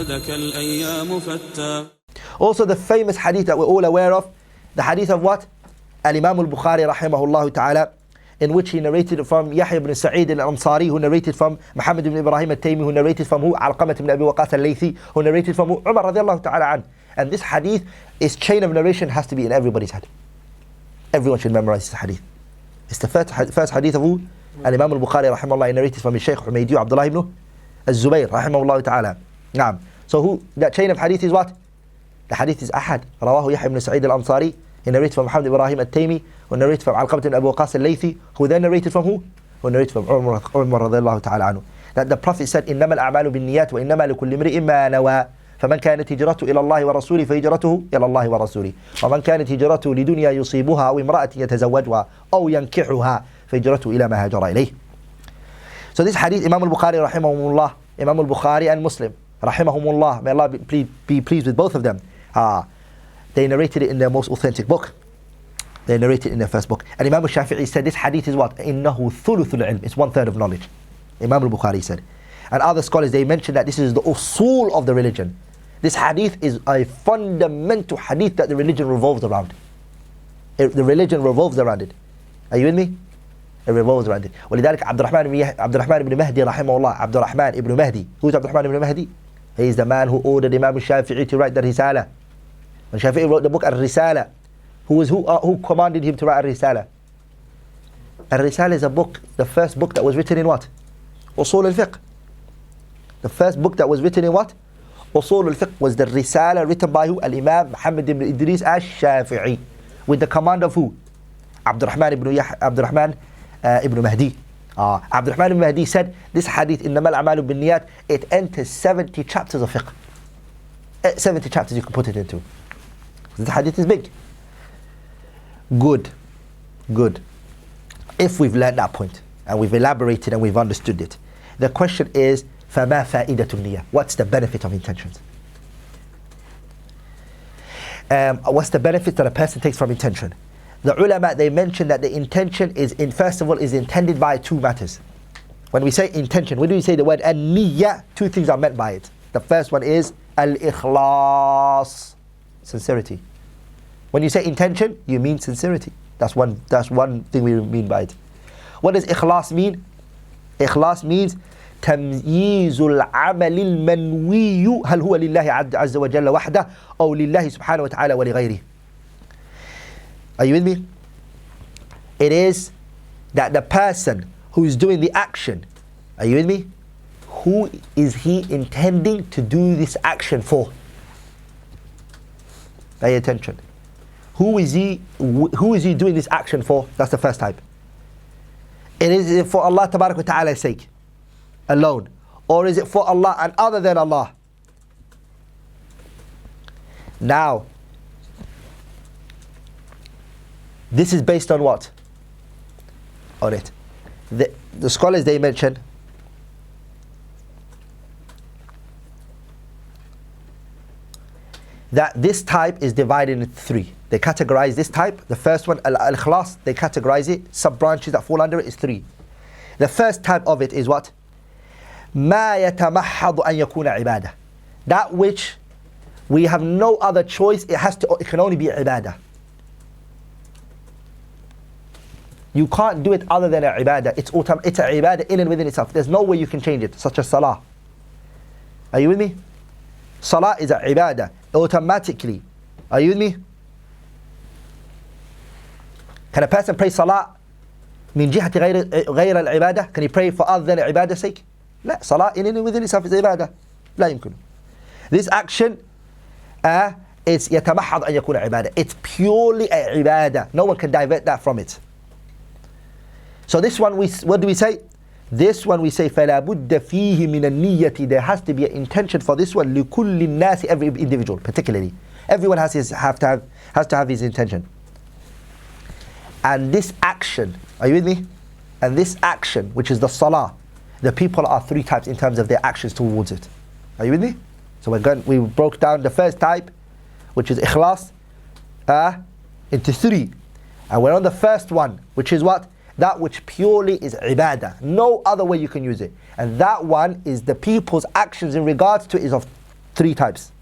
زادك الأيام فتى. Also the famous hadith that we're all aware of, the hadith of what? Al-Imam Al-Bukhari rahimahullah ta'ala, in which he narrated from Yahya ibn Sa'id al-Ansari, who narrated from Muhammad ibn Ibrahim al-Taymi, who narrated from who? Al-Qawaa'id ibn Abi Waqqas al-Laythi, who narrated from who? Umar radiallahu ta'ala an. And this hadith, its chain of narration has to be in everybody's head. Everyone should memorize this hadith. It's the first hadith of who? Al-Imam Al-Bukhari rahimahullah, he narrated from his Shaykh Humaydi Abdullah ibn al-Zubayr rahimahullah ta'ala. Naam. So who? That chain of hadith is what? The hadith is Ahad. Rawahu Yahya ibn Sa'id al-Ansari. He narrated from Muhammad ibn Ibrahim al-Taymi, who narrated from Al-Qawaa'id ibn Abi Waqqas al-Laythi, who then narrated from who? Who narrated from Umar radiallahu ta'ala anhu. That the Prophet said, إِنَّمَا الْأَعْمَالُ بِالنِّيَّاتِ وَإِنَّمَا لِكُلِّ امْرِئٍ مَّا نَوَى فمن كانت هجرته إلى الله ورسوله فهجرته إلى الله ورسوله ومن كانت هجرته لدنيا يصيبها أو امرأة يتزوجها أو ينكحها فهجرته إلى ما هاجر إليه. So this hadith, Imam Al-Bukhari rahimahumullah, Imam Al-Bukhari and Muslim rahimahumullah, may Allah be pleased with both of them, they narrated it in their most authentic book. They narrated it in their first book. And Imam Al-Shafi'i said this hadith is what? إِنَّهُ ثُلُثُ الْعِلْمِ. It's 1/3 of knowledge. Imam Al-Bukhari said. And other scholars, they mentioned that this is the usul of the religion. This hadith is a fundamental hadith that the religion revolves around. The religion revolves around it. Are you with me? It revolves around it. ولذلك عبدالرحمن ibn Mahdi rahimahullah, Abdulrahman ibn Mahdi. Who's Abdulrahman ibn Mahdi? He is the man who ordered Imam Shafi'i to write the Risala. When Shafi'i wrote the book Al-Risala, who commanded him to write Al-Risala? Al-Risala is a book, the first book that was written in what? Usul al-Fiqh. The first book that was written in what? Usul al-Fiqh was the Risala written by who? Al-Imam Muhammad ibn Idris al-Shafi'i. With the command of who? Abdulrahman ibn Mahdi. Abdulrahman ibn Mahdi said, this hadith, إِنَّمَا الْأَعْمَالُ بِالنِّيَّاتِ, it enters 70 chapters of fiqh. 70 chapters you can put it into. The hadith is big. Good. If we've learned that point, and we've elaborated and we've understood it, the question is, فَمَا فَائِدَةُ النِّيَّةِ? What's the benefit of intentions? What's the benefit that a person takes from intention? The ulama, they mention that the intention is, first of all, is intended by two matters. When we say intention, when do we say the word an-niyya? Two things are meant by it. The first one is al-ikhlas, sincerity. When you say intention, you mean sincerity. That's one thing we mean by it. What does ikhlas mean? Ikhlas means تمييز العمل المنوي هل هو لله عز وجل وحده أو لله سبحانه وتعالى ولغيره. Are you with me? It is that the person who is doing the action, are you with me? Who is he intending to do this action for? Pay attention. Who is he doing this action for? That's the first type. It is for Allah Tabarak wa Ta'ala's sake alone, or is it for Allah and other than Allah? Now, this is based on what? On it. The scholars, they mention that this type is divided into three. They categorize this type. The first one, al-ikhlas, they categorize it. Sub-branches that fall under it is three. The first type of it is what? ما يتمحض أن يكون عبادة. That which we have no other choice, it can only be ibadah. You can't do it other than a ibadah. It's a ibadah in and within itself. There's no way you can change it, such as salah. Are you with me? Salah is a ibadah, automatically. Are you with me? Can a person pray salah من جهة غير العبادة? Can he pray for other than ibadah's sake? لا, salah in and within itself is ibadah. لا يمكن. This action is يتمحض أن يكون عبادة. It's purely a ibadah. No one can divert that from it. So this one, what do we say? This one we say فَلَا بُدَّ فِيهِ مِنَ النِّيَّةِ. There has to be an intention for this one. لِكُلِّ النَّاسِ, every individual, particularly. Everyone has to have his intention. And this action, are you with me? And this action, which is the salah, the people are three types in terms of their actions towards it. Are you with me? So we broke down the first type, which is ikhlas, into three. And we're on the first one, which is what? That which purely is ibadah. No other way you can use it. And that one is the people's actions in regards to it is of Three types.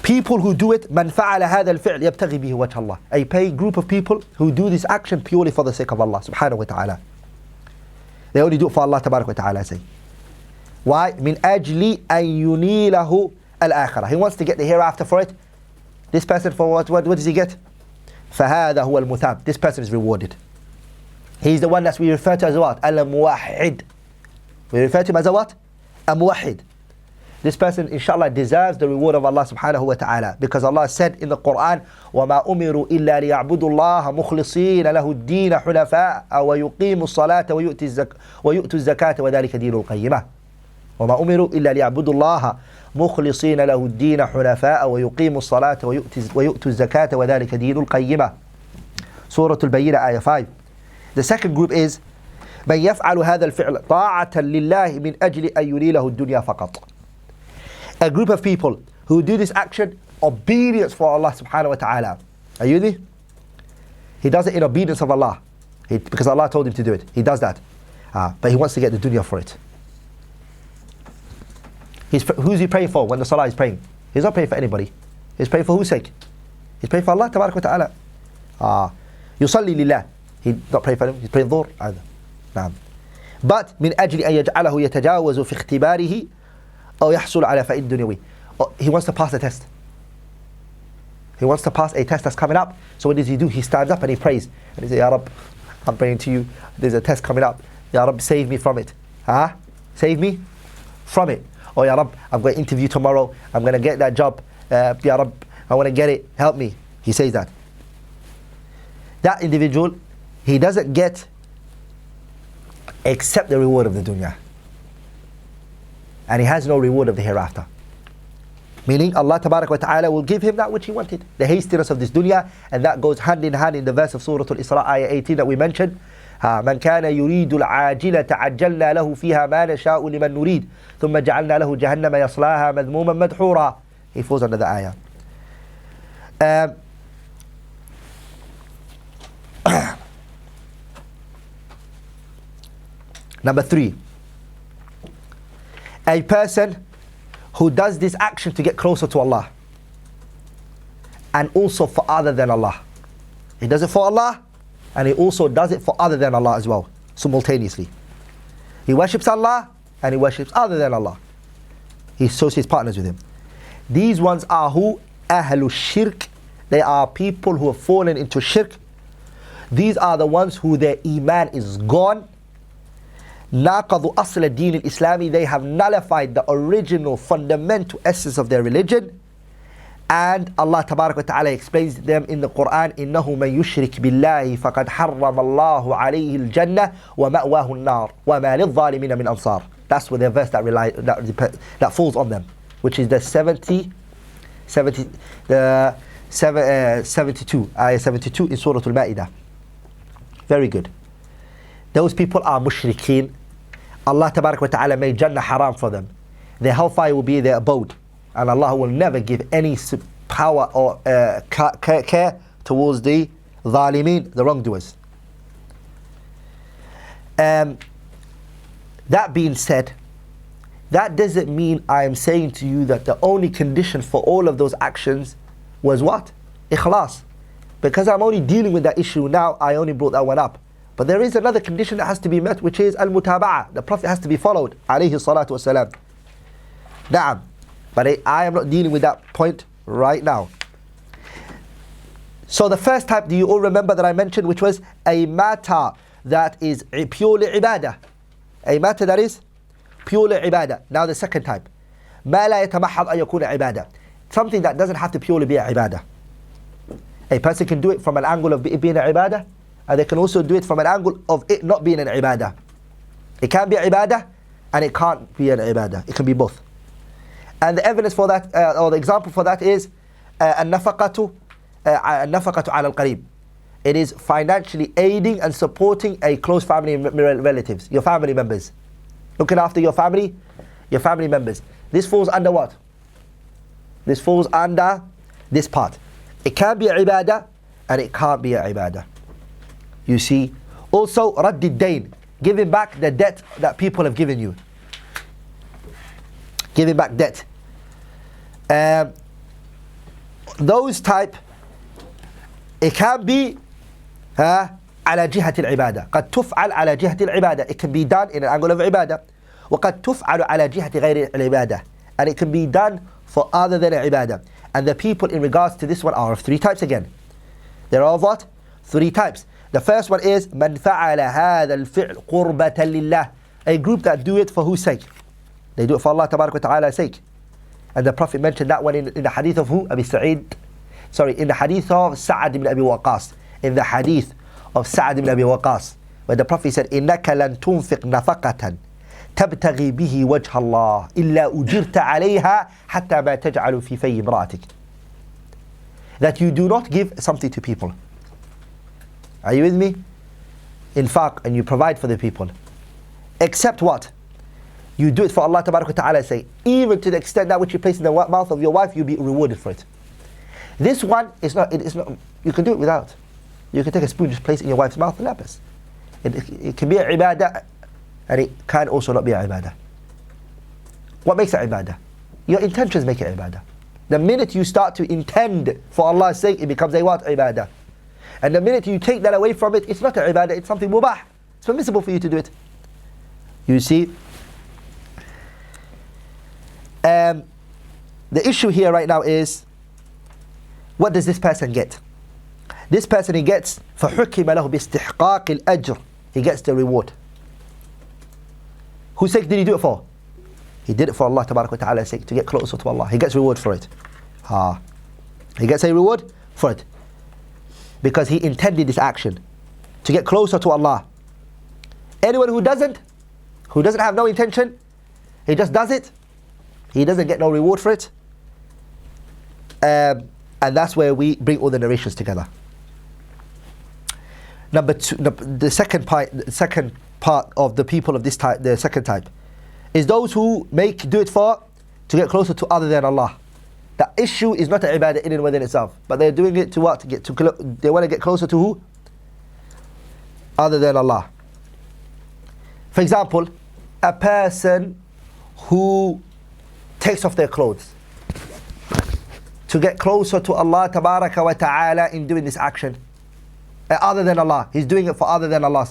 People who do it, من فعل هذا الفعل يبتغي به وجه الله. A group of people who do this action purely for the sake of Allah subhanahu wa ta'ala. They only do it for Allah tabarak wa ta'ala, say. Why? من أجل أن ينيله الآخرة. He wants to get the hereafter for it. This person for what does he get? فهذا هو المثاب. This person is rewarded. He's the one that we refer to as what? Al-Muwahhid. We refer to him as a what? A Muwahhid. This person, inshallah, deserves the reward of Allah subhanahu wa ta'ala. Because Allah said in the Qur'an, وَمَا أُمِرُوا إِلَّا لِيَعْبُدُوا اللَّهَ مُخْلِصِينَ لَهُ الدِّينَ حُنَفَاءَ وَيُقِيمُوا الصَّلَاةَ وَيُؤْتُوا الزَّكَاةَ وَذَلِكَ دِينُ الْقَيِّمَةِ وَمَا أُمِرُوا إِلَّا لِيَعْبُدُوا اللَّهَ مُخْلِصِينَ لَهُ الدِّينَ حُنَفَاءَ وَيُقِيمُوا الصَّلَاةَ وَيُؤْتُوا الزَّكَاةَ وَذَلِكَ دِينُ الْقَيِّمَةِ Surah Al-Bayyinah, ayah 5. The second group is من يفعل هذا الفعل طاعة لله من أجل أن ينيله الدنيا فقط. A group of people who do this action, obedience for Allah subhanahu wa ta'ala. Are you with me? He does it in obedience of Allah. Because Allah told him to do it. He does that. But he wants to get the dunya for it. Who's he praying for when the salah is praying? He's not praying for anybody. He's praying for whose sake? He's praying for Allah tabarak wa ta'ala. يصلي لله. He's not praying for him. He's praying dhuhr either. نعم. But من أجل أن يجعله يتجاوز في اختباره أو يحصل على فائدة دنيوي. He wants to pass a test. He wants to pass a test that's coming up. So what does he do? He stands up and he prays. And he says, Ya Rabb, I'm praying to you. There's a test coming up. Ya Rabb, save me from it. Save me from it. Oh Ya Rabb, I'm going to interview tomorrow. I'm going to get that job. Ya Rabb, I want to get it. Help me. He says that. That individual, he doesn't get except the reward of the dunya. And he has no reward of the hereafter. Meaning Allah tabarak wa ta'ala will give him that which he wanted. The hastiness of this dunya, and that goes hand in hand in the verse of Surah Al-Isra, ayah 18 that we mentioned. من كان يريد العاجلة عجلنا له فيها ما نشاء لمن نريد ثم جعلنا له جهنم يصلاها مذموما مدحورا. He falls under the ayah. Number 3. A person who does this action to get closer to Allah and also for other than Allah. He does it for Allah and he also does it for other than Allah as well, simultaneously. He worships Allah and he worships other than Allah. He associates partners with him. These ones are who? Ahlu shirk. They are people who have fallen into shirk. These are the ones who their iman is gone. ناقضوا أصل الدين الإسلامي. They have nullified the original fundamental essence of their religion. And Allah tabarak wa ta'ala explains them in the Qur'an, إنه من يشرك بالله فقد حرم الله عليه الجنة ومأواه النار وما للظالمين من أنصار. That's what the verse that falls on them, which is the 72, ayah 72 in Surah Al-Ma'idah. Very good. Those people are mushrikeen. Allah tabarak wa ta'ala made Jannah haram for them. Their hellfire will be their abode. And Allah will never give any power or care towards the zalimeen, the wrongdoers. That being said, that doesn't mean I am saying to you that the only condition for all of those actions was what? Ikhlas. Because I'm only dealing with that issue now, I only brought that one up. But there is another condition that has to be met, which is al-mutaba'ah. The Prophet has to be followed, alaihi salatu wasalam. Na'am. But I am not dealing with that point right now. So the first type, do you all remember that I mentioned, which was a matter that is purely ibadah. A matter that is purely ibadah. Now the second type. ما لا يتمحض أن يكون عبادة. Something that doesn't have to purely be a ibadah. A person can do it from an angle of it being an ibadah, and they can also do it from an angle of it not being an ibadah. It can be an ibadah, and it can't be an ibadah. It can be both. And the evidence for that, or the example for that is النفقة على القريب. It is financially aiding and supporting a close family relatives, your family members. Looking after your family members. This falls under what? This falls under this part. It can be a ibadah and it can't be a ibadah. You see. Also, radd ad-dayn, giving back the debt that people have given you. giving back debt. Those type, it can be على جهة العبادة. قد تفعل على جهة العبادة. It can be done in an angle of عبادة. وقد تفعل على جهة غير العبادة. And it can be done for other than عبادة. And the people in regards to this one are of three types again. There are of what? Three types. The first one is من فعل هذا الفعل قربة لله. A group that do it for whose sake? They do it for Allah تبارك وتعالى sake. And the Prophet mentioned that one in the hadith of who? In the hadith of Sa'ad ibn Abi Waqqas. In the hadith of Sa'ad ibn Abi Waqqas, where the Prophet said, إِنَّكَ لَن تُنْفِقْ نَفَقَةً تَبْتَغِي بِهِ وَجْهَ اللَّهِ إِلَّا أُجِرْتَ عَلَيْهَا حَتَّى مَا تَجْعَلُ فِي فَيِّ امْرَأَتِكَ. That you do not give something to people. Are you with me? Infaq, and you provide for the people. Except what? You do it for Allah Tabarak wa Ta'ala say, even to the extent that which you place in the mouth of your wife, you'll be rewarded for it. This one is not, you can do it without. You can take a spoon, just place it in your wife's mouth, and lapis. It can be a ibadah, and it can also not be a ibadah. What makes it ibadah? Your intentions make it ibadah. The minute you start to intend for Allah's sake, it becomes a what? Ibadah. And the minute you take that away from it, it's not a ibadah, it's something mubah. It's permissible for you to do it. You see? The issue here right now is, what does this person get? This person, he gets فَحُكِمَ لَهُ بِاسْتِحْقَاقِ الْأَجْرِ. He gets the reward. Whose sake did he do it for? He did it for Allah Tabarak wa Ta'ala's sake, to get closer to Allah. He gets reward for it. He gets a reward for it. Because he intended this action to get closer to Allah. Anyone who doesn't have no intention, he just does it, he doesn't get no reward for it. And that's where we bring all the narrations together. Number two, the second part of the people of this type, the second type, is those who do it to get closer to other than Allah. The issue is not an ibadah in and within itself, but they're doing it to what? They want to get closer to who? Other than Allah. For example, a person who takes off their clothes to get closer to Allah Tabaraka wa Ta'ala in doing this action. Other than Allah. He's doing it for other than Allah,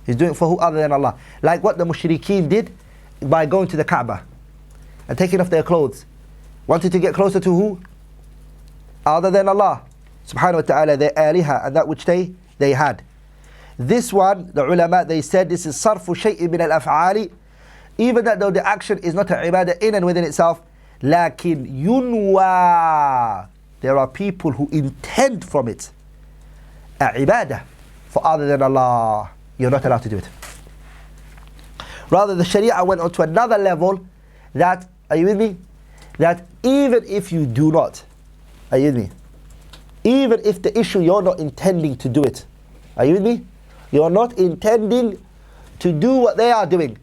He's doing it for who other than Allah. Like what the mushrikeen did by going to the Kaaba and taking off their clothes. Wanted to get closer to who? Other than Allah Subhanahu wa Ta'ala, their aliha, and that which they had. This one, the ulama, they said this is sarfu shay'in min al-af'ali. Even that though the action is not an ibadah in and within itself, lakin yunwa. There are people who intend from it a ibadah for other than Allah. You're not allowed to do it. Rather, the Shari'ah went on to another level that, are you with me? That even if you do not, are you with me? Even if the issue you're not intending to do it, are you with me? You're not intending to do what they are doing.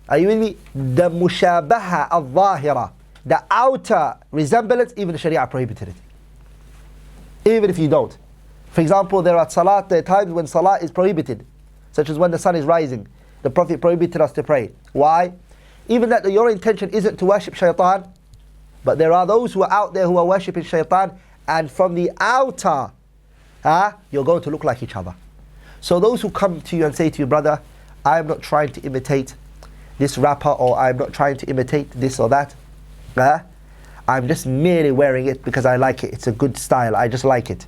Are you with me? The mushabaha al-zahira, the outer resemblance, even the Sharia prohibited it. Even if you don't. For example, there are times when salah is prohibited, such as when the sun is rising. The Prophet prohibited us to pray. Why? Even that your intention isn't to worship shaitan, but there are those who are out there who are worshipping shaitan, and from the outer, you're going to look like each other. So those who come to you and say to you, brother, I'm not trying to imitate this rapper, or I'm not trying to imitate this or that. I'm just merely wearing it because I like it. It's a good style. I just like it.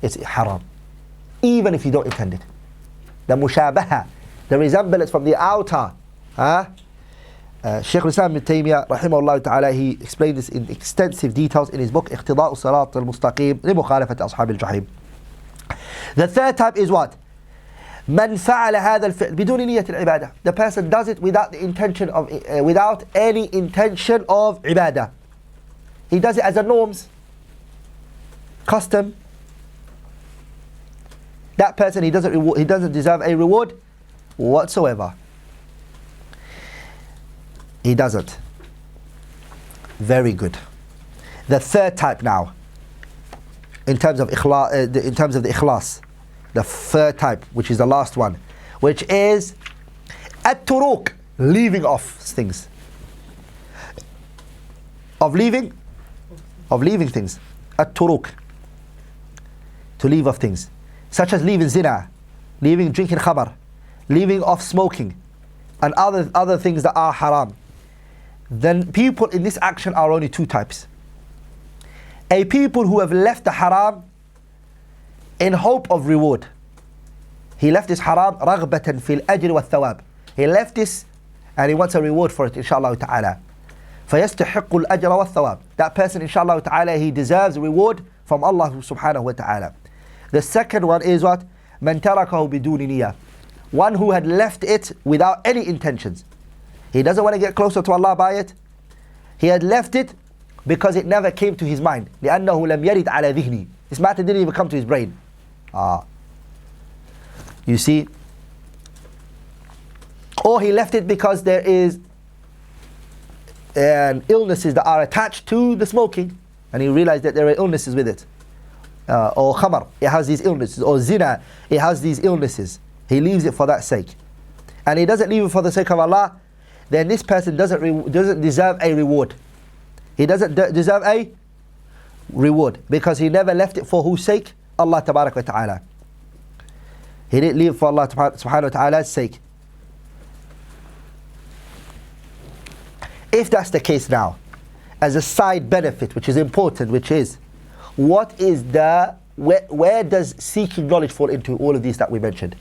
It's haram. Even if you don't intend it. The mushabaha, the resemblance from the outer. Shaykh al-Islam ibn Taymiyyah, rahimahullah ta'ala, he explained this in extensive details in his book, اقتضاء الصراط المستقيم لمخالفة أصحاب الجحيم. The third type is what? من فعل هذا الفعل بدون نية العبادة. The person does it without the intention of, without any intention of ibadah. He does it as a norms, custom. That person, he doesn't deserve a reward whatsoever. He doesn't. Very good. The third type now, in terms of the ikhlas, the third type, which is the last one, which is at-turuq, leaving off things. of leaving things. At-turuk, to leave of things, such as leaving zina, leaving drinking khamar, leaving off smoking, and other things that are haram. Then people in this action are only two types. A people who have left the haram in hope of reward. He left this haram raghbatan fil ajr wa thawab. He left this and he wants a reward for it, inshallah ta'ala. فَيَسْتَحِقُّ الْأَجْرَ وَالثَّوَابِ. That person, inshallah ta'ala, he deserves a reward from Allah subhanahu wa ta'ala. The second one is what? مَنْ تَرَكَهُ بِدُونِ نِيَّةٍ. One who had left it without any intentions. He doesn't want to get closer to Allah by it. He had left it because it never came to his mind. لأنه لم يرد على ذهني. This matter didn't even come to his brain. You see? Or he left it because there is illnesses that are attached to the smoking, and he realized that there are illnesses with it. Or khamar, it has these illnesses. Or zina, it has these illnesses. He leaves it for that sake. And he doesn't leave it for the sake of Allah, then this person doesn't deserve a reward. He doesn't deserve a reward because he never left it for whose sake? Allah tabarak wa ta'ala. He didn't leave it for Allah subhanahu wa ta'ala's sake. If that's the case now, as a side benefit, which is important, which is, what is where does seeking knowledge fall into all of these that we mentioned?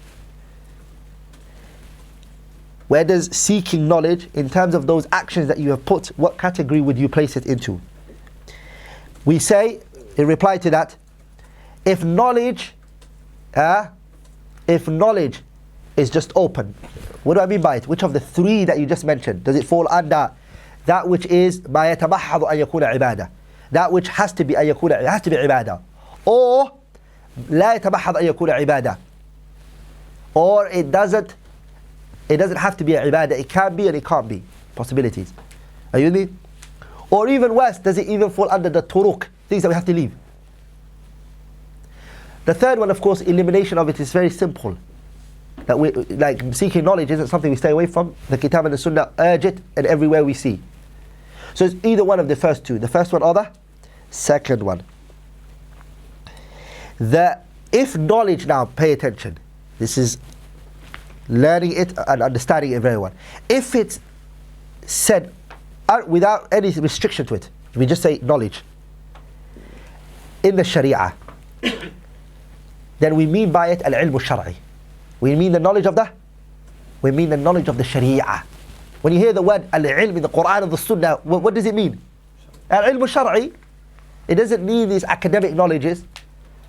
Where does seeking knowledge, in terms of those actions that you have put, what category would you place it into? We say, in reply to that, if knowledge is just open, what do I mean by it? Which of the three that you just mentioned, does it fall under that which is ما يتمحض أن يكون عبادة, that which has to be أن يكون, it has to be عبادة, or لا يتمحض أن يكون عبادة, or it doesn't have to be a ibadah, it can be and it can't be, possibilities. Are you with me? Or even worse, does it even fall under the turuk, things that we have to leave? The third one, of course, elimination of it is very simple. That we, like seeking knowledge isn't something we stay away from. The Kitab and the Sunnah urge it, and everywhere we see. So it's either one of the first two. The first one or the second one. If knowledge, now pay attention, this is learning it and understanding it very well. If it's said without any restriction to it, we just say knowledge in the Shari'ah, then we mean by it al-ilm al-shar'i. We mean the knowledge of the Shari'ah. When you hear the word al-ilm in the Qur'an and the Sunnah, what does it mean? Al-ilm al-shar'i. It doesn't mean these academic knowledges,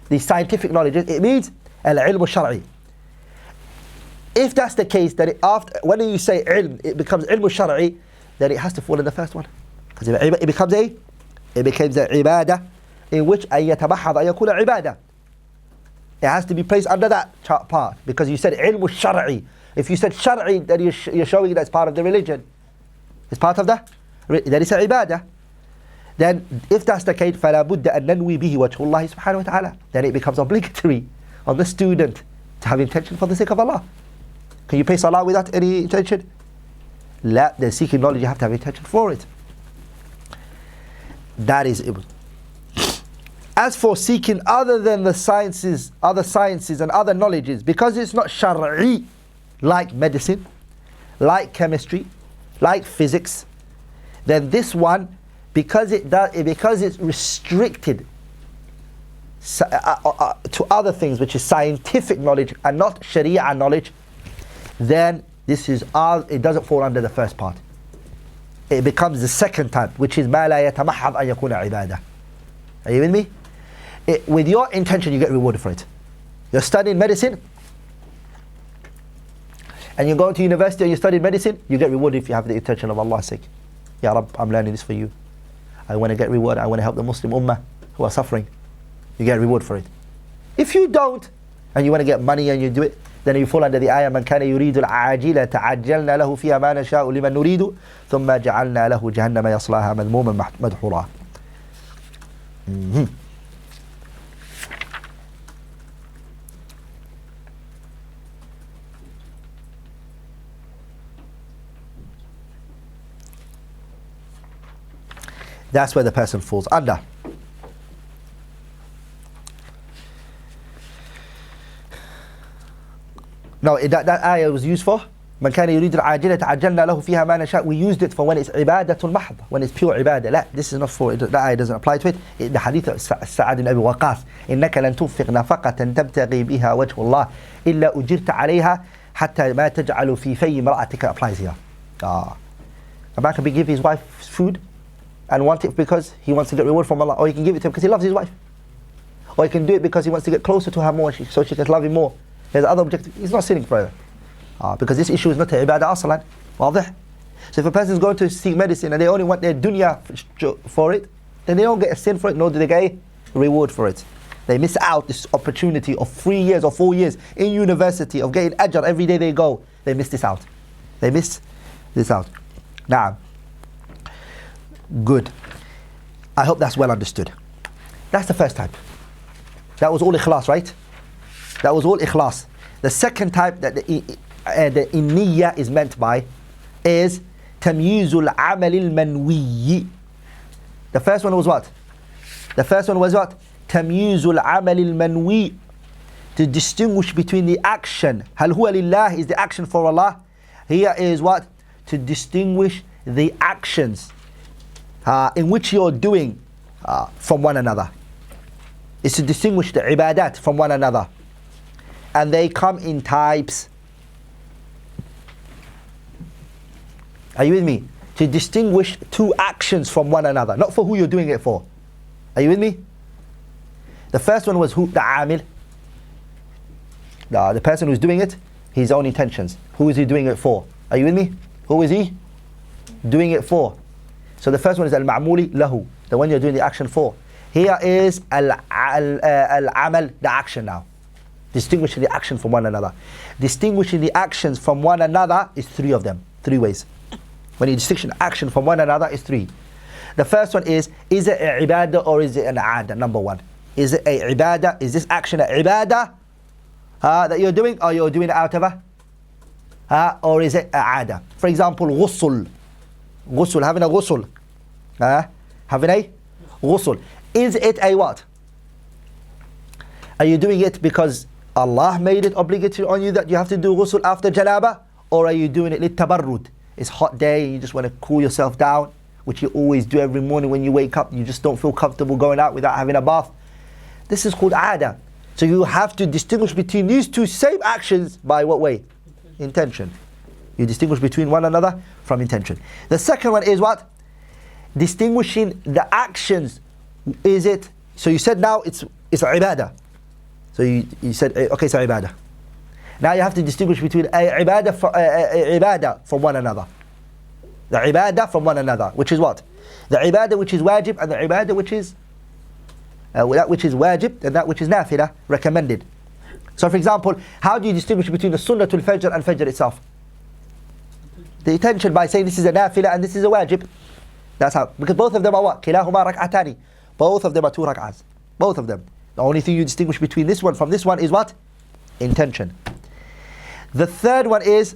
these scientific knowledges. It means al-ilm al-shar'i. If that's the case, then when you say ilm, it becomes ilm al-shar'i, then it has to fall in the first one. Because it becomes a ibadah in which أن يتمحض أن يكون عبادة. It has to be placed under that part, because you said ilm al-shar'i. If you said shar'i, then you're showing that's part of the religion. It's part of that is a ibadah. Then if that's the case, فَلَا بُدَّ أَن نَنْوِي بِهِ وَجْهُ اللَّهِ سُبْحَانَهُ وَتَعَالَى. Then it becomes obligatory on the student to have intention for the sake of Allah. Can you pay salah without any intention? La, then seeking knowledge, you have to have intention for it. That is it. As for seeking other than the sciences, other sciences and other knowledges, because it's not shar'i, like medicine, like chemistry, like physics, then this one, because it's restricted to other things, which is scientific knowledge and not Shari'ah knowledge, then it doesn't fall under the first part. It becomes the second type, which is ما لا يتمحض أن يكون عبادة. Are you with me? With your intention, you get rewarded for it. You're studying medicine, and you're going to university and you're studying medicine, you get rewarded if you have the intention of Allah's sake. Ya Rabb, I'm learning this for you. I want to get reward. I want to help the Muslim Ummah who are suffering. You get reward for it. If you don't, and you want to get money and you do it, then you fall under the ayah من كان يريد العاجلة تعجلنا له فيها ما نشاء لمن نريد ثم جعلنا له جهنم يصلاها مذموما مدحورا. That's where the person falls under. No, that ayah was used for من كان يريد العاجلة عجلنا له فيها ما نشاء. We used it for when it's عبادة محض, when it's pure ibadah. لا, this is not for it. That ayah doesn't apply to it. The hadith of Sa'ad ibn Abi Waqqas, إنك لن تنفق نفقة تبتغي بها وجه الله إلا أجرت عليها حتى ما تجعل في في امرأتك, applies here. A man can give his wife food and want it because he wants to get reward from Allah, or he can give it to him because he loves his wife, or he can do it because he wants to get closer to her more so she can love him more. There's other objective. He's not sinning further. Because this issue is not a ibadah aslan. واضح? So if a person is going to seek medicine and they only want their dunya for it, then they don't get a sin for it, nor do they get a reward for it. They miss out this opportunity of 3 years or 4 years in university of getting ajr every day they go. They miss this out. They miss this out. Now, good. I hope that's well understood. That's the first type. That was all ikhlas, right? That was all ikhlas. The second type that the niyyah is meant by is tamyizul amal al-manwi. The first one was what? The first one was what? Tamyizul amal al-manwi. To distinguish between the action. Hal huwa lillah is the action for Allah. Here is what? To distinguish the actions in which you're doing from one another. Is to distinguish the ibadat from one another. And they come in types. Are you with me? To distinguish two actions from one another, not for who you're doing it for. Are you with me? The first one was who? The amil. The person who's doing it, his own intentions. Who is he doing it for? Are you with me? Who is he doing it for? So the first one is al-ma'muli lahu, the one you're doing the action for. Here is al-amal, the action now. Distinguishing the action from one another. Distinguishing the actions from one another is three of them. 3 ways. When you distinguish action from one another is 3. The first one is it a ibadah or is it an aada? Number 1. Is it a ibadah? Is this action a ibadah that you're doing, or you're doing it out of a? Or is it a aada? For example, ghusl. Ghusl, having a ghusl. Having a ghusl. Is it a what? Are you doing it because Allah made it obligatory on you that you have to do ghusl after janaba? Or are you doing it litabarrud? It's hot day and you just want to cool yourself down, which you always do every morning when you wake up. You just don't feel comfortable going out without having a bath. This is called aada. So you have to distinguish between these two same actions by what way? Intention. You distinguish between one another from intention. The second one is what? Distinguishing the actions. Is it, so you said now it's ibadah. So you said, okay, it's ibadah. Now you have to distinguish between ibadah from one another. The ibadah from one another, which is what? The ibadah which is wajib and the ibadah which is that which is wajib and that which is nafilah, recommended. So for example, how do you distinguish between the sunnatul fajr and fajr itself? The intention by saying this is a nafilah and this is a wajib. That's how, because both of them are what? Kilahuma rak'atani. Both of them are 2 rak'ahs. Both of them. The only thing you distinguish between this one from this one is what? Intention. The third one is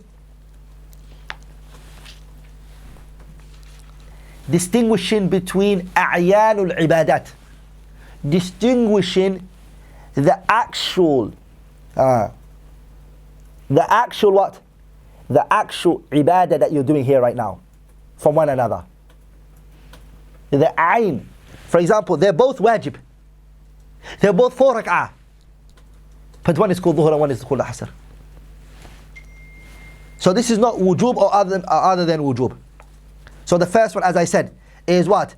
distinguishing between a'yanul ibadat. Distinguishing the actual what? The actual ibadah that you're doing here right now from one another. The ayn. For example, they're both wajib. They're both 4 rak'ah. But one is called dhuhr and one is called asr. So this is not wujub or other than wujub. So the first one, as I said, is what?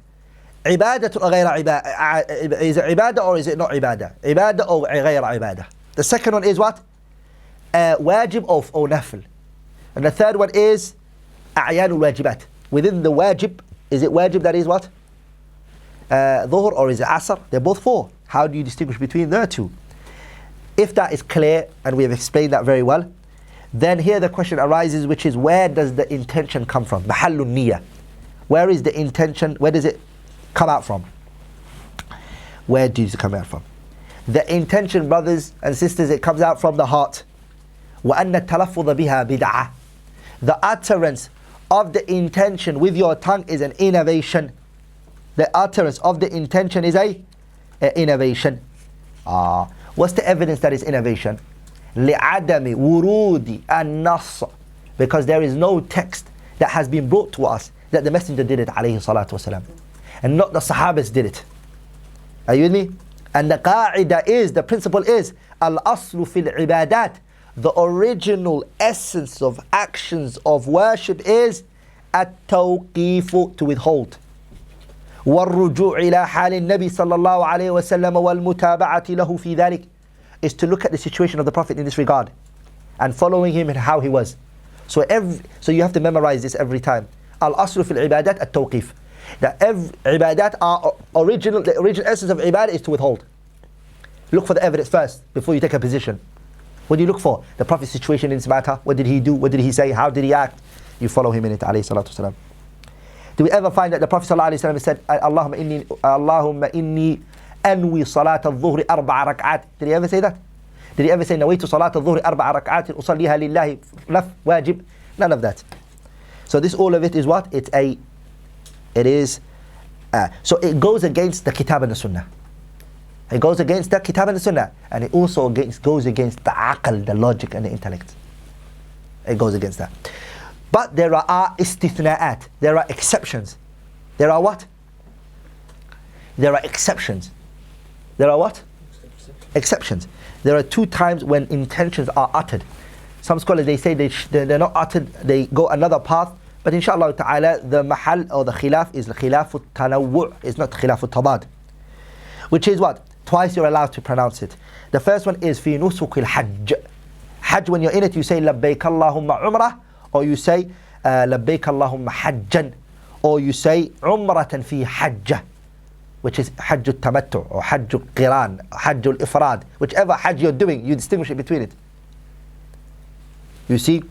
Ibadah or ghayra ibadah. Is it ibadah or is it not ibadah? Ibadah or ghayra ibadah. The second one is what? Wajib or nafl. And the third one is a'yanul wajibat. Within the wajib, is it wajib that is what? Dhuhr or is it asr? They're both 4. How do you distinguish between the two? If that is clear, and we have explained that very well, then here the question arises, which is, where does the intention come from? Mahallun niyyah. Where is the intention? Where does it come out from? Where does it come out from? The intention, brothers and sisters, it comes out from the heart. وَأَنَّ التَّلَفُّظَ بِهَا بِدْعَةٌ. The utterance of the intention with your tongue is an innovation. the utterance of the intention is a innovation. What's the evidence that is innovation? لِعَدَمِ وُرُودِ النَّص, because there is no text that has been brought to us that the Messenger did it, alayhi salatu wasalam, and not the Sahabas did it. Are you with me? And the qa'idah is, the principle is, al-aslu fil ibadat, the original essence of actions of worship is at-tawqifu, to withhold. وَالرُّجُوعِ إِلَى حَالِ النَّبِي صلى الله عليه وسلم وَالْمُتَابَعَةِ لَهُ فِي ذَلِكَ, is to look at the situation of the Prophet in this regard and following him and how he was. So you have to memorize this every time. Al-aslu fil ibadat at-tawqif. That ibadat are original, the original essence of ibadah is to withhold. Look for the evidence first before you take a position. What do you look for? The Prophet's situation in this matter. What did he do? What did he say? How did he act? You follow him in it, alayhi salatu wasalam. Do we ever find that the Prophet sallallahu alayhi wasallam said, Allahumma inni anwi salat al-dhuhri arba'a rak'at? Did he ever say that? Did he ever say, nawaitu salat al-dhuhri arba'a rak'at usalliha lillahi wajib? None of that. So this, all of it is what? So it goes against the Kitab and the Sunnah. It goes against the Kitab and the Sunnah. And it also goes against the aql, the logic and the intellect. It goes against that. But there are istithna'at. There are exceptions. There are what? There are exceptions. There are what? Exceptions. There are 2 times when intentions are uttered. Some scholars, they say they're not uttered, they go another path. But inshallah ta'ala, the mahal or the khilaf is khilaf al-tanawwu', it's not khilaf al-tabad. Which is what? Twice you're allowed to pronounce it. The first one is fi nusuk al-hajj. Hajj, when you're in it, you say labbaik Allahumma umrah, or you say labbaik Allahumma hajjan, or you say umratan fi hajjah, which is hajj al-tamattu' or hajj al-qiran, hajj al-ifrad. Whichever hajj you're doing, you distinguish it between it. You see?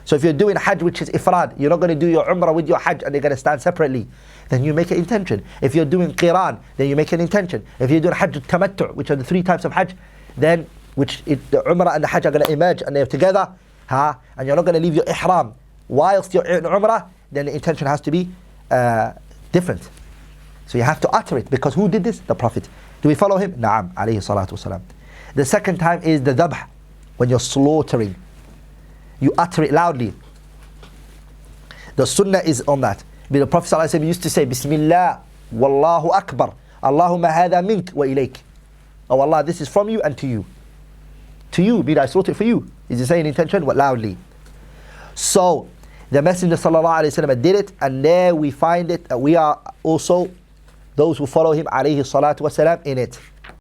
So if you're doing hajj which is ifrad, you're not going to do your umrah with your hajj and they're going to stand separately. Then you make an intention. If you're doing qiran, then you make an intention. If you're doing hajj tamattu', which are the 3 types of hajj, then the umrah and the hajj are going to emerge and they're together, and you're not going to leave your ihram whilst you're in umrah, then the intention has to be different. So you have to utter it, because who did this? The Prophet. Do we follow him? Na'am, alayhi salatu wasalam. The second time is the dhabh, when you're slaughtering. You utter it loudly. The sunnah is on that. The Prophet ﷺ used to say, Bismillah, Wallahu Akbar, Allahumma hadha mink wa ilayk. Oh Allah, this is from you and to you. To you, be I slaughter it for you. Is he saying intention? What, loudly? So, the Messenger ﷺ did it, and there we find it. We are also those who follow him, alayhi salatu wasalam, in it.